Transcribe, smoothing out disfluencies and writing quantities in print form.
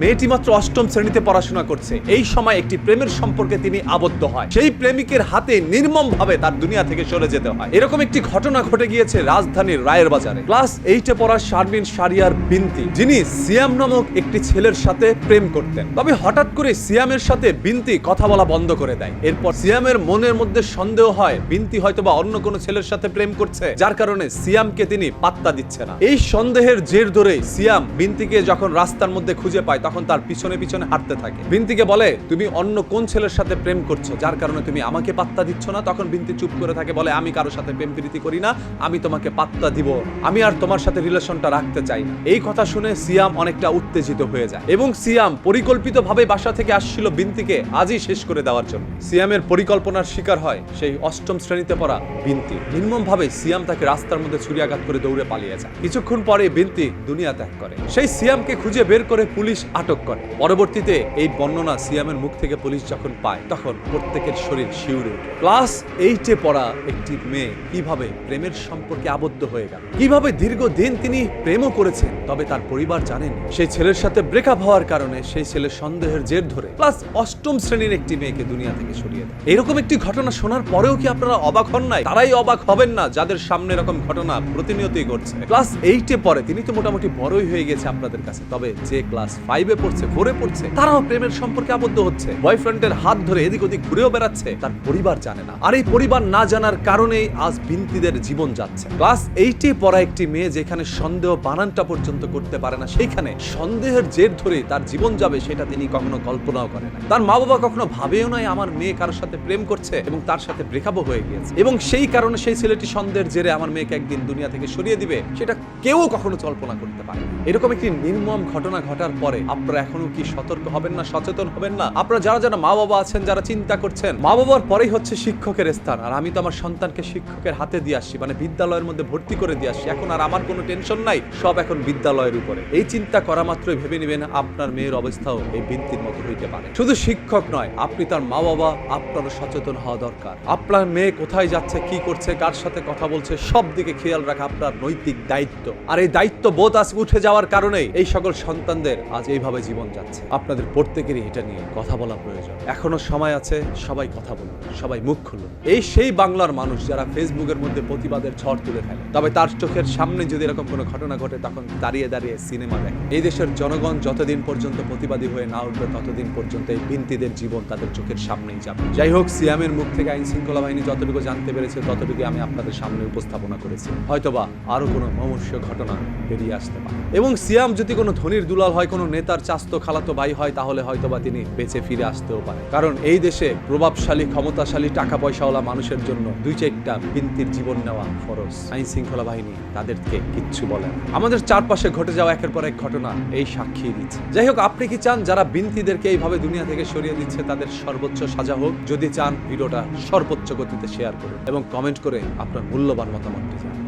মেয়েটি মাত্র অষ্টম শ্রেণীতে পড়াশোনা করছে। এই সময় একটি প্রেমের সম্পর্কে তিনি আবদ্ধ হয়। সেই প্রেমিকের হাতে নির্মমভাবে তার দুনিয়া থেকে সরে যেতে হয়। এরকম একটি ঘটনা ঘটে গিয়েছে রাজধানীর রায়ের বাজারে। ক্লাস 8-এ পড়া শারমিন শারিয়ার বিনতি, যিনি সিয়াম নামক একটি ছেলের সাথে প্রেম করতেন। তবে হঠাৎ করে সিয়ামের সাথে বিনতি কথা বলা বন্ধ করে দেয়। এরপর সিয়ামের মনের মধ্যে সন্দেহ হয় বিনতি হয়তোবা অন্য কোনো ছেলের সাথে প্রেম করছে, যার কারণে সিয়ামকে তিনি পাত্তা দিচ্ছে না। এই সন্দেহের জের ধরে সিয়াম বিনতিকে যখন রাস্তার মধ্যে খুঁজে পায় তখন তার পিছনে পিছনে হাঁটতে থাকে। বিনতিকে বলে, তুমি অন্য কোন ছেলের সাথে প্রেম করছো, যার কারণে তুমি আমাকে পাত্তা দিচ্ছ না। তখন বিনতি চুপ করে থাকে, বলে, আমি কারোর সাথে প্রেম প্রীতি করি না, আমি তোমাকে পাত্তা দিব, আমি আর তোমার সাথে রিলেশনটা রাখতে চাই না। এই কথা শুনে সিয়াম অনেকটা উত্তেজিত হয়ে যায় এবং সিয়াম পরিকল্পিতভাবে বাসা থেকে আসছিল বিনতিকে আজই শেষ করে দেওয়ার জন্য। সিয়ামের পরিকল্পনার শিকার হয় সেই অষ্টম শ্রেণীতে পড়া বিনতি। নির্মমভাবে সিয়াম তাকে রাস্তার মধ্যে ছুরিয়াঘাত করে দৌড়ে পালিয়ে যায়। কিছুক্ষণ পরে বিনতি দুনিয়া ত্যাগ করে। সেই সিয়ামকে খুঁজে বের করে পুলিশ আটক করে। পরবর্তীতে এই বর্ণনা সিয়ামের মুখ থেকে পুলিশ যখন পায় তখন প্রত্যেকের শরীর শিউরে ওঠে। ক্লাস 8-এ পড়া একটি মেয়ে কিভাবে প্রেমের সম্পর্কে আবদ্ধ হয়ে গেল, কিভাবে দীর্ঘদিন তিনি প্রেমও করেছেন, তবে তার পরিবার জানেন সেই ছেলের সাথে ব্রেকআপ হওয়ার কারণে সেই ছেলের সন্দেহের জের ধরে ক্লাস 8ম শ্রেণীর একটি মেয়েকে দুনিয়া থেকে সরিয়ে দেয়। এরকম একটি ঘটনা শোনার পরেও কি আপনারা অবাক হন নাই? তারাই অবাক হবেন না যাদের সামনে এরকম ঘটনা প্রতিনিয়তই ঘটছে। ক্লাস 8-এ পড়ে, তিনি তো মোটামুটি বড়ই হয়ে গেছে আপনাদের কাছে, তবে যে ক্লাস 5-এ পড়ছে, 4-এ পড়ছে, তারাও প্রেমের সম্পর্কে আবদ্ধ হচ্ছে। বয়ফ্রেন্ডের হাত ধরে এদিক ওদিক ঘুরেও বেড়াচ্ছে, তার পরিবার জানে না। আর এই পরিবার না জানার কারণেই আজ বিনতিদের জীবন যাচ্ছে। ক্লাস 8-এ পড়া একটি মেয়ে যেখানে সন্দেহ বানানটা পর্যন্ত করতে পারে না, সেইখানে সন্দেহের জের ধরে তার জীবন যাবে সেটা তিনি কখনো কল্পনাও করেন না। তার মা বাবা কখনো ভাবেও নাই আমার মেয়ে কারোর সাথে প্রেম করছে এবং তার সাথে ব্রেকআপও হয়ে গিয়েছে, এবং সেই কারণে সেই ছেলেটি সন্দেহের জেরে আমার মেয়েকে একদিন দুনিয়া থেকে সরিয়ে দিবে, সেটা কেউ কখনো কল্পনা করতে পারে। এরকম একটি নির্মম ঘটনা ঘটার পরে আপনারা এখনো কি সতর্ক হবেন না, সচেতন হবেন না? আপনারা যারা যারা মা বাবা আছেন, যারা চিন্তা করছেন, মা বাবার পরেই হচ্ছে শিক্ষকের স্থান, আর আমি তো আমার সন্তানকে শিক্ষকের হাতে দিয়ে আসছি, মানে বিদ্যালয়ের মধ্যে ভর্তি করে দিয়ে আসছি, এখন আর আমার কোনো টেনশন নাই, সব এখন বিদ্যালয়ের উপরে। এই চিন্তা করা মাত্রই ভেবে নেবেন আপনার মেয়ের অবস্থাও এই বিনতির মতো হইতে পারে। শুধু শিক্ষক নয়, আপনি তার মা বাবা, আপনারও সচেতন হওয়া দরকার। আপনার মেয়ে কোথায় যাচ্ছে, কি করছে, কার সাথে কথা বলছে, সব দিকে খেয়াল রাখা আপনার নৈতিক দায়িত্ব। আর এই দায়িত্ব বোধ আজ উঠে যাওয়ার কারণেই এই সকল সন্তানদের আজ এইভাবে জীবন যাচ্ছে। আপনাদের প্রত্যেকেরই এটা নিয়ে কথা বলা প্রয়োজন। এখনো সময় আছে, সবাই কথা বলুন, সবাই মুখ খুলুন। এই সেই বাংলার মানুষ যারা ফেসবুকের মধ্যে প্রতিবাদের ঝড় তুলে ফেলে, তবে তার চোখের সামনে যদি এরকম কোনো ঘটনা ঘটে তখন দাঁড়িয়ে দাঁড়িয়ে সিনেমা দেখে। এই দেশের জনগণ যতদিন পর্যন্ত প্রতিবাদী হয়ে না উঠবে ততদিন পর্যন্ত এই বিনতিদের জীবন তাদের চোখের সামনেই যাবে। যাই হোক, সিয়ামের মুখ থেকে আইন শৃঙ্খলা বাহিনী যতটুকু জানতে পেরেছে ততটুকু আমি আপনাদের সামনে উপস্থাপনা করেছি। হয়তোবা আরো কোনো মমস্য ঘটনা বেরিয়ে আসতে পারে, এবং সিয়াম যদি কোনো ধনীর দুলাল হয়, কোনো নেতার চাস্তো খালাতো ভাই হয়, তাহলে হয়তোবা তিনি বেঁচে ফিরে আসতেও পারে। কারণ এই দেশে প্রভাবশালী, ক্ষমতাশালী, টাকা পয়সাওয়ালা মানুষের জন্য 2-4টা বিনতির জীবন নেওয়া ফরজ। আইন শৃঙ্খলা বাহিনী তাদেরকে কিচ্ছু বলে না। আমাদের চারপাশে ঘটে যাওয়া একের পর এক ঘটনা এই সাক্ষী দিচ্ছে। যাই হোক, আপনি কি চান যারা বিনতিদেরকে এইভাবে দুনিয়া থেকে সরিয়ে দিচ্ছে তাদের সর্বোচ্চ সাজা হোক? যদি চান, ভিডিওটা সর্বোচ্চ গতিতে শেয়ার করুন এবং কমেন্ট করে আপনার মূল্যবান মতামতটি জানান।